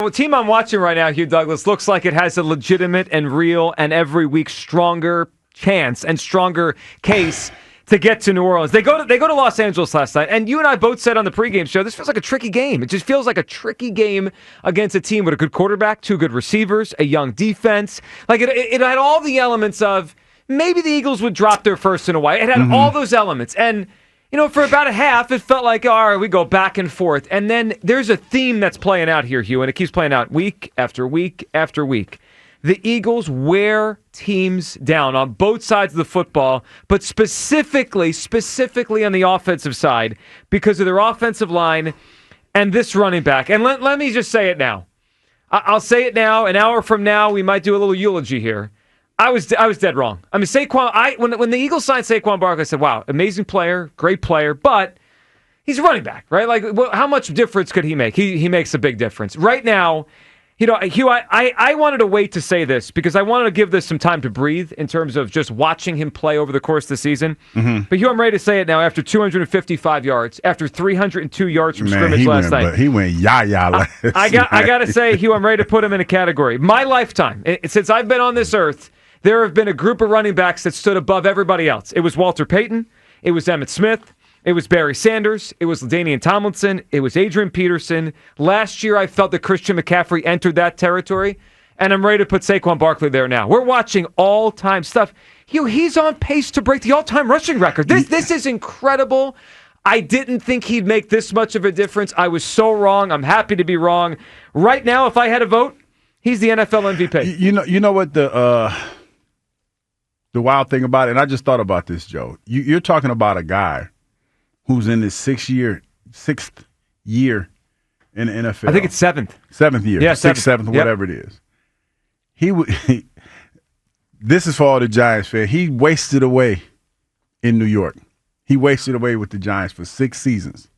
The team I'm watching right now, Hugh Douglas, looks like it has a legitimate and real and every week stronger chance and stronger case to get to New Orleans. They go to Los Angeles last night, and you and I both said on the pregame show, this feels like a tricky game. It just feels like a tricky game against a team with a good quarterback, two good receivers, a young defense. Like it had all the elements of maybe the Eagles would drop their first in a while. It had all those elements, and for about a half, it felt like, all right, we go back and forth. And then there's a theme that's playing out here, Hugh, and it keeps playing out week after week after week. The Eagles wear teams down on both sides of the football, but specifically on the offensive side because of their offensive line and this running back. And let me just say it now. I'll say it now. An hour from now, we might do a little eulogy here. I was dead wrong. I mean, Saquon. When the Eagles signed Saquon Barkley, I said, "Wow, amazing player, great player," but he's a running back, right? Like, how much difference could he make? He makes a big difference right now. Hugh, I wanted to wait to say this because I wanted to give this some time to breathe in terms of just watching him play over the course of the season. But Hugh, I'm ready to say it now. After 255 yards, after 302 yards from scrimmage last night, he went yah-yah last I got to say, Hugh, I'm ready to put him in a category. My lifetime, since I've been on this earth, there have been a group of running backs that stood above everybody else. It was Walter Payton. It was Emmitt Smith. It was Barry Sanders. It was LaDainian Tomlinson. It was Adrian Peterson. Last year, I felt that Christian McCaffrey entered that territory, and I'm ready to put Saquon Barkley there now. We're watching all-time stuff. Hugh, he's on pace to break the all-time rushing record. This is incredible. I didn't think he'd make this much of a difference. I was so wrong. I'm happy to be wrong. Right now, if I had a vote, he's the NFL MVP. You know what the wild thing about it, and I just thought about this, Joe. You're talking about a guy who's in his sixth year in the NFL. I think it's seventh. Seventh year. Yeah, sixth, seventh, whatever it is. This is for all the Giants fans. He wasted away in New York. He wasted away with the Giants for 6 seasons.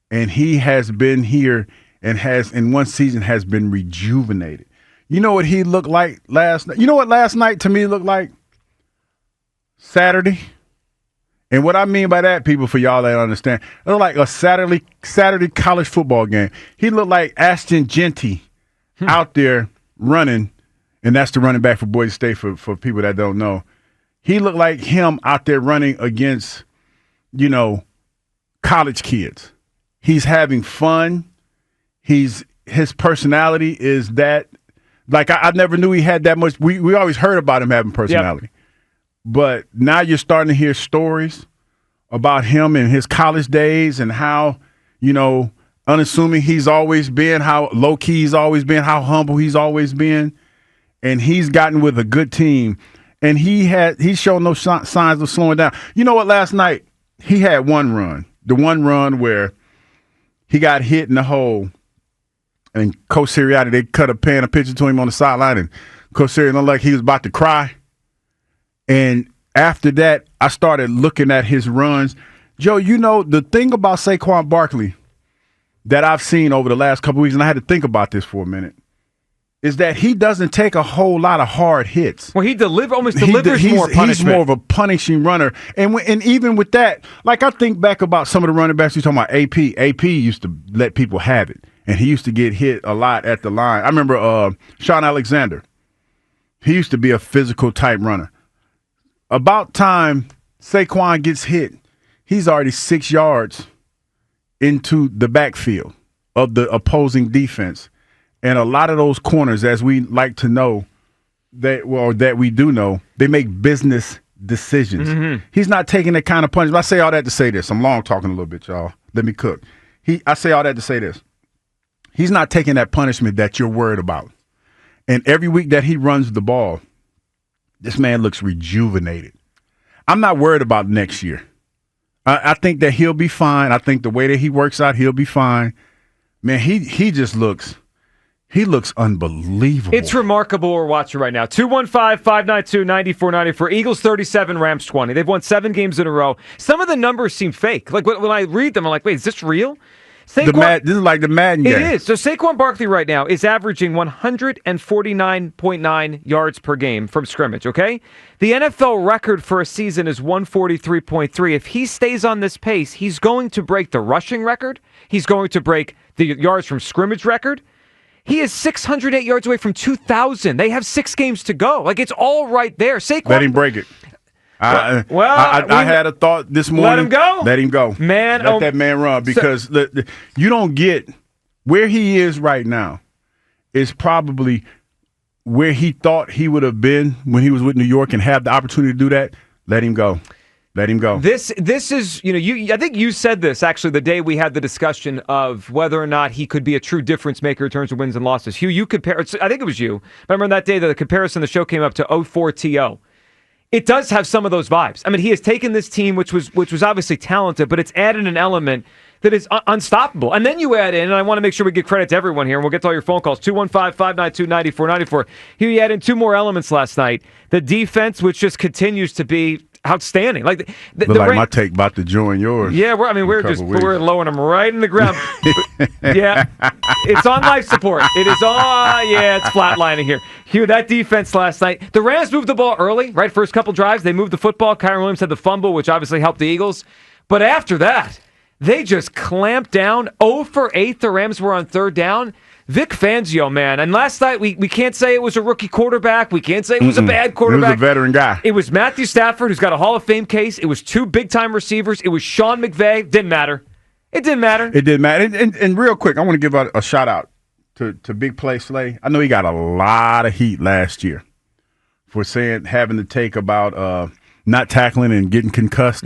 And he has been here and in one season has been rejuvenated. You know what he looked like last night? You know what last night to me looked like? Saturday. And what I mean by that, people, for y'all that understand, it looked like a Saturday college football game. He looked like Ashton Genty out there running, and that's the running back for Boise State for people that don't know. He looked like him out there running against, college kids. He's having fun. His personality is that, like, I never knew he had that much. We always heard about him having personality. Yep. But now you're starting to hear stories about him in his college days and how, unassuming he's always been, how low-key he's always been, how humble he's always been. And he's gotten with a good team. And he's shown no signs of slowing down. You know what, last night, he had one run. The one run where he got hit in the hole. And Coach Sirianni, they cut a picture to him on the sideline. And Coach Sirianni looked like he was about to cry. And after that, I started looking at his runs. Joe, the thing about Saquon Barkley that I've seen over the last couple of weeks, and I had to think about this for a minute, is that he doesn't take a whole lot of hard hits. Well, he almost delivers more punishment. He's more of a punishing runner. And even with that, like I think back about some of the running backs, you're talking about AP. AP used to let people have it, and he used to get hit a lot at the line. I remember Sean Alexander. He used to be a physical type runner. About time Saquon gets hit, he's already 6 yards into the backfield of the opposing defense. And a lot of those corners, as we like to know, that we do know, they make business decisions. Mm-hmm. He's not taking that kind of punishment. I say all that to say this. I'm long talking a little bit, y'all. Let me cook. I say all that to say this. He's not taking that punishment that you're worried about. And every week that he runs the ball, this man looks rejuvenated. I'm not worried about next year. I think that he'll be fine. I think the way that he works out, he'll be fine. Man, he just looks unbelievable. It's remarkable we're watching right now. 215-592-9494. Eagles 37, Rams 20. They've won 7 games in a row. Some of the numbers seem fake. Like when I read them, I'm like, wait, is this real? This is like the Madden game. It is. So Saquon Barkley right now is averaging 149.9 yards per game from scrimmage, okay? The NFL record for a season is 143.3. If he stays on this pace, he's going to break the rushing record. He's going to break the yards from scrimmage record. He is 608 yards away from 2,000. They have 6 games to go. Like, it's all right there. Saquon, let him break it. I had a thought this morning. Let him go? Let him go. Man, let that man run, because you don't get where he is right now is probably where he thought he would have been when he was with New York and have the opportunity to do that. Let him go. Let him go. This is, I think you said this actually the day we had the discussion of whether or not he could be a true difference maker in terms of wins and losses. Hugh, you compare, I think it was you. Remember that day that the comparison, the show came up to 04 TO. It does have some of those vibes. I mean, he has taken this team, which was obviously talented, but it's added an element that is unstoppable. And then you add in, and I want to make sure we give credit to everyone here, and we'll get to all your phone calls, 215-592-9494. Here you add in 2 more elements last night. The defense, which just continues to be outstanding. Like my take about to join yours. Yeah, we're lowering them right in the ground. Yeah, it's on life support. It is on. Yeah, it's flatlining here. Hugh, that defense last night. The Rams moved the ball early, right? First couple drives, they moved the football. Kyron Williams had the fumble, which obviously helped the Eagles. But after that, they just clamped down. 0 for 8. The Rams were on third down. Vic Fangio, man. And last night, we can't say it was a rookie quarterback. We can't say it was a bad quarterback. It was a veteran guy. It was Matthew Stafford, who's got a Hall of Fame case. It was 2 big-time receivers. It was Sean McVay. Didn't matter. It didn't matter. It didn't matter. And real quick, I want to give a shout-out to Big Play Slay. I know he got a lot of heat last year for having to take about not tackling and getting concussed.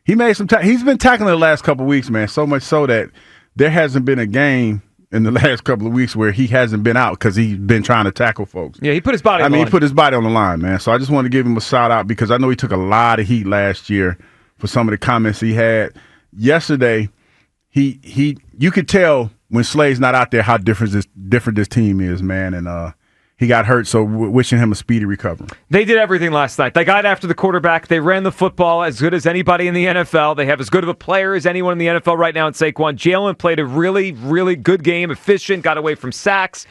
He made some he's been tackling the last couple of weeks, man, so much so that there hasn't been a game in the last couple of weeks where he hasn't been out because he's been trying to tackle folks. Yeah, he put his body on the line. He put his body on the line, man. So I just want to give him a shout-out because I know he took a lot of heat last year for some of the comments he had. Yesterday, you could tell when Slay's not out there how different this team is, man, and he got hurt, so wishing him a speedy recovery. They did everything last night. They got after the quarterback. They ran the football as good as anybody in the NFL. They have as good of a player as anyone in the NFL right now in Saquon. Jalen played a really, really good game, efficient, got away from sacks.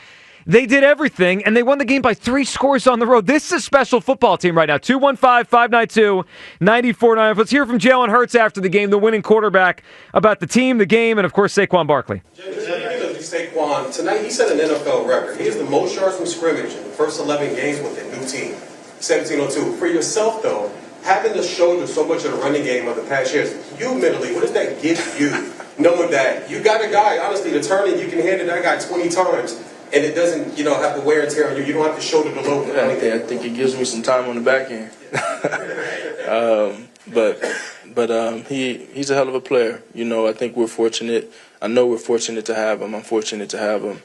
They did everything, and they won the game by 3 scores on the road. This is a special football team right now. 215-592-9495. Let's hear from Jalen Hurts after the game, the winning quarterback, about the team, the game, and, of course, Saquon Barkley. Saquon, tonight he set an NFL record. He has the most yards from scrimmage in the first 11 games with a new team, 1702. For yourself, though, having to shoulder so much of the running game of the past years, you mentally, what does that give you, knowing that you got a guy, honestly, to turn and you can hand it that guy 20 times, and it doesn't, have the wear and tear on you. You don't have to shoulder the load. I think it gives me some time on the back end. But he's a hell of a player. I think we're fortunate. I know we're fortunate to have him. I'm fortunate to have him.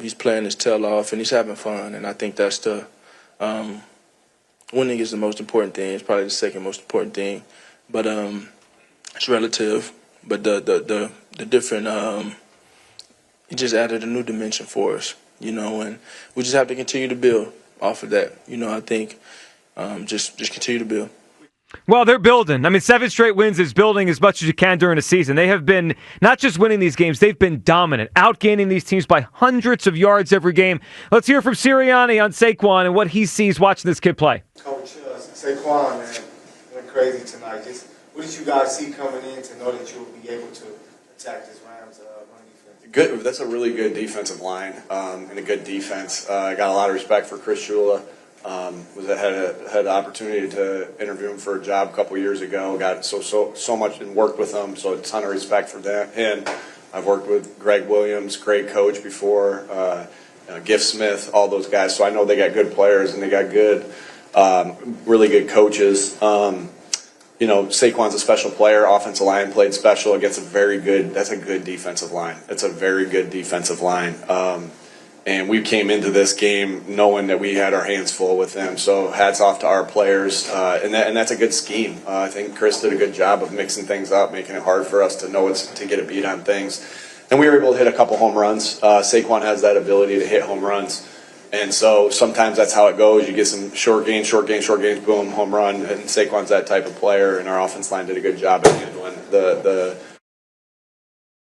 He's playing his tail off, and he's having fun. And I think that's winning is the most important thing. It's probably the second most important thing. But it's relative. But the different it just added a new dimension for us, and we just have to continue to build off of that. I think just continue to build. Well, they're building. 7 straight wins is building as much as you can during a season. They have been not just winning these games, they've been dominant, outgaining these teams by hundreds of yards every game. Let's hear from Sirianni on Saquon and what he sees watching this kid play. Coach, Saquon, man, went crazy tonight. Just what did you guys see coming in to know that you'll be able to attack this Rams run defense? Good. That's a really good defensive line and a good defense. I got a lot of respect for Chris Shula. Had the opportunity to interview him for a job a couple years ago. Got so much and worked with him, so a ton of respect for that. And I've worked with Greg Williams, great coach before, Giff Smith, all those guys. So I know they got good players and they got good, really good coaches. Saquon's a special player. Offensive line played special against that's a good defensive line. It's a very good defensive line. And we came into this game knowing that we had our hands full with them. So hats off to our players. And that's a good scheme. I think Chris did a good job of mixing things up, making it hard for us to know to get a beat on things. And we were able to hit a couple home runs. Saquon has that ability to hit home runs. And so sometimes that's how it goes. You get some short gains, boom, home run. And Saquon's that type of player. And our offense line did a good job at handling the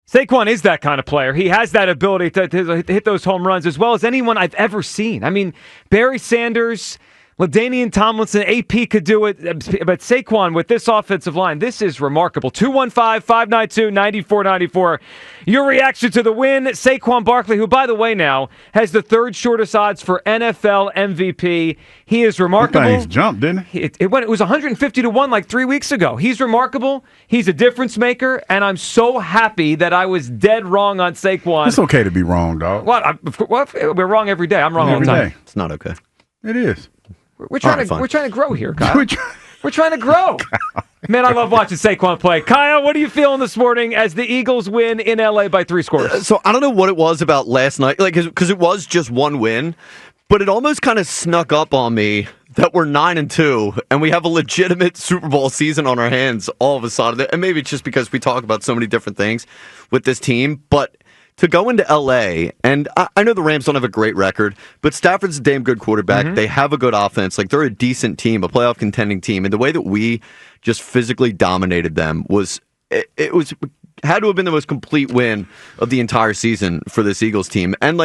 Saquon is that kind of player. He has that ability to hit those home runs as well as anyone I've ever seen. Barry Sanders, LaDainian Tomlinson, AP could do it, but Saquon with this offensive line, this is remarkable. 215-592-9494. Your reaction to the win, Saquon Barkley, who, by the way, now has the third shortest odds for NFL MVP. He is remarkable. He's jumped, didn't he? It was 150-1 like 3 weeks ago. He's remarkable. He's a difference maker, and I'm so happy that I was dead wrong on Saquon. It's okay to be wrong, dog. What? We're wrong every day. I'm wrong all the Every time. day. It's not okay. It is. We're trying to grow here, Kyle. We're trying to grow. Man, I love watching Saquon play. Kyle, what are you feeling this morning as the Eagles win in LA by 3 scores? So I don't know what it was about last night, because it was just one win, but it almost kind of snuck up on me that we're 9-2 and we have a legitimate Super Bowl season on our hands all of a sudden. And maybe it's just because we talk about so many different things with this team, but to go into L.A., and I know the Rams don't have a great record, but Stafford's a damn good quarterback. Mm-hmm. They have a good offense. Like, they're a decent team, a playoff contending team. And the way that we just physically dominated them had to have been the most complete win of the entire season for this Eagles team. And,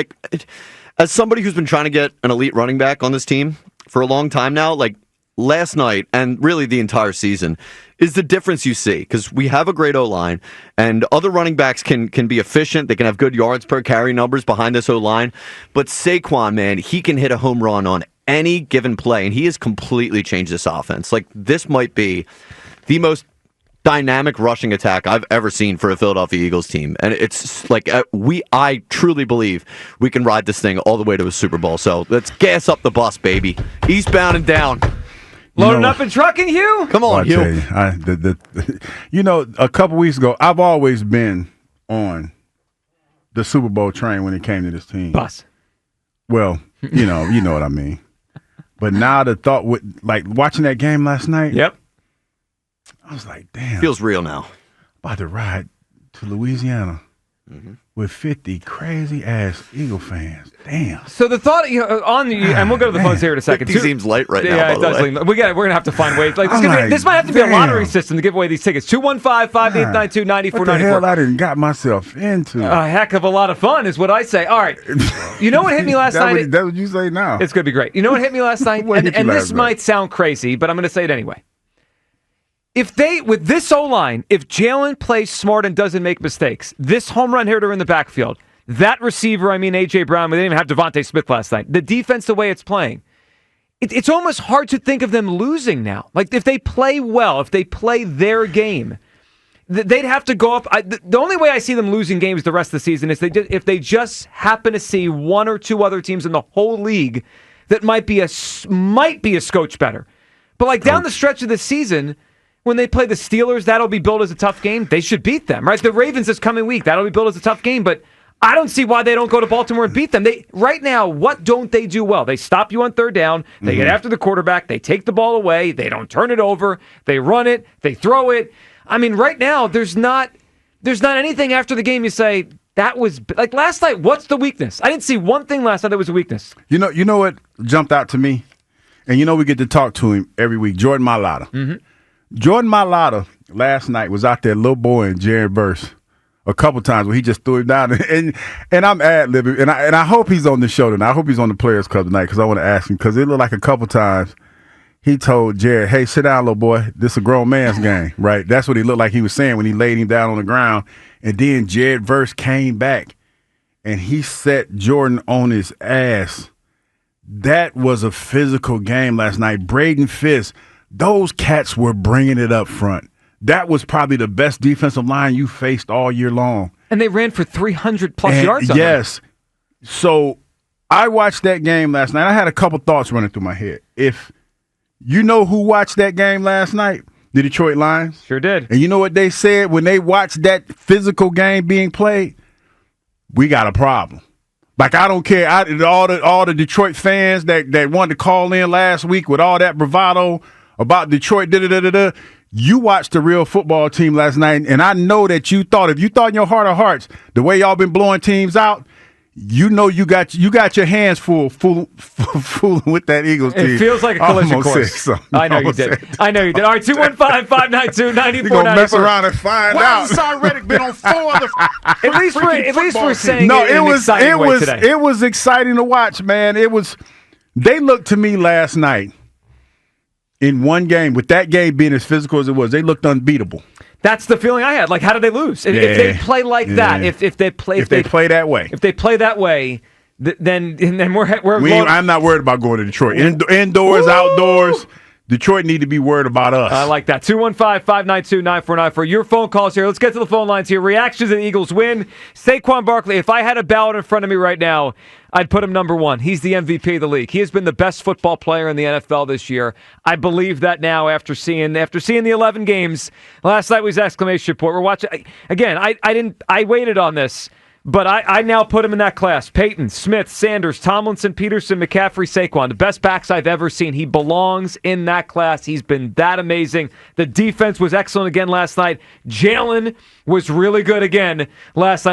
as somebody who's been trying to get an elite running back on this team for a long time now, last night and really the entire season is the difference you see, because we have a great O-line and other running backs can be efficient. They can have good yards per carry numbers behind this O-line. But Saquon, man, he can hit a home run on any given play, and he has completely changed this offense. This might be the most dynamic rushing attack I've ever seen for a Philadelphia Eagles team. And it's I truly believe we can ride this thing all the way to a Super Bowl. So let's gas up the bus, baby. Eastbound and down. Loading up and trucking, Hugh? Come on, Hugh. A couple weeks ago, I've always been on the Super Bowl train when it came to this team. Bus. Well, you know what I mean. But now the thought watching that game last night. Yep. I was like, damn. Feels real now. About to ride to Louisiana with 50 crazy-ass Eagle fans. Damn. So the thought, and we'll go to the phones here in a second. 50 seems light right now, Yeah, by the way. We're going to have to find ways. This might have to be a lottery system to give away these tickets. 215-592-9494. What the hell I didn't got myself into? A heck of a lot of fun is what I say. All right. You know what hit me last night? That's what you say now. It's going to be great. You know what hit me last night? And this might sound crazy, but I'm going to say it anyway. With this O-line, if Jalen plays smart and doesn't make mistakes, this home run hitter in the backfield, that receiver, A.J. Brown, we didn't even have Devontae Smith last night. The defense, the way it's playing, it's almost hard to think of them losing now. If they play well, if they play their game, they'd have to go up. The only way I see them losing games the rest of the season is if they just happen to see one or two other teams in the whole league that might be a scotch better. But down the stretch of the season, when they play the Steelers, that'll be billed as a tough game. They should beat them, right? The Ravens this coming week, that'll be billed as a tough game. But I don't see why they don't go to Baltimore and beat them. Right now, what don't they do well? They stop you on third down. They get after the quarterback. They take the ball away. They don't turn it over. They run it. They throw it. Right now, there's not anything after the game you say, that was last night, what's the weakness? I didn't see one thing last night that was a weakness. You know what jumped out to me? And we get to talk to him every week, Jordan Mailata. Mm-hmm. Jordan Mailata last night was out there, little boy in Jared Verse, a couple times where he just threw him down. And I'm ad-libbing, and I hope he's on the show tonight. I hope he's on the Players Club tonight because I want to ask him, because it looked like a couple times he told Jared, hey, sit down, little boy. This is a grown man's game, right? That's what he looked like he was saying when he laid him down on the ground. And then Jared Verse came back, and he set Jordan on his ass. That was a physical game last night. Braden Fisk, those cats were bringing it up front. That was probably the best defensive line you faced all year long. And they ran for 300-plus yards on yes. Them. So I watched that game last night. I had a couple thoughts running through my head. If you know who watched that game last night, the Detroit Lions. Sure did. And you know what they said when they watched that physical game being played? We got a problem. I don't care. All the Detroit fans that wanted to call in last week with all that bravado about Detroit, you watched the real football team last night, and I know that if you thought in your heart of hearts, the way y'all been blowing teams out, you got your hands full fooling with that Eagles team. It feels like a collision course. I know you did. All right, 215-592-9494. You're going to mess around and find out. Why has Reddick been on 4 other At least we're saying no, it was exciting way today. It was exciting to watch, man. They looked to me last night in one game, with that game being as physical as it was, they looked unbeatable. That's the feeling I had. Like, how did they lose? If they play like that, if they play that way, then I'm not worried about going to Detroit. Indoors, outdoors. Detroit need to be worried about us. I like that. 215-592-9494. Your phone calls here. Let's get to the phone lines here. Reactions to the Eagles win. Saquon Barkley, if I had a ballot in front of me right now, I'd put him number one. He's the MVP of the league. He has been the best football player in the NFL this year. I believe that now after seeing the 11 games. Last night was exclamation point. We're watching again. I waited on this. But I now put him in that class. Peyton, Smith, Sanders, Tomlinson, Peterson, McCaffrey, Saquon. The best backs I've ever seen. He belongs in that class. He's been that amazing. The defense was excellent again last night. Jalen was really good again last night.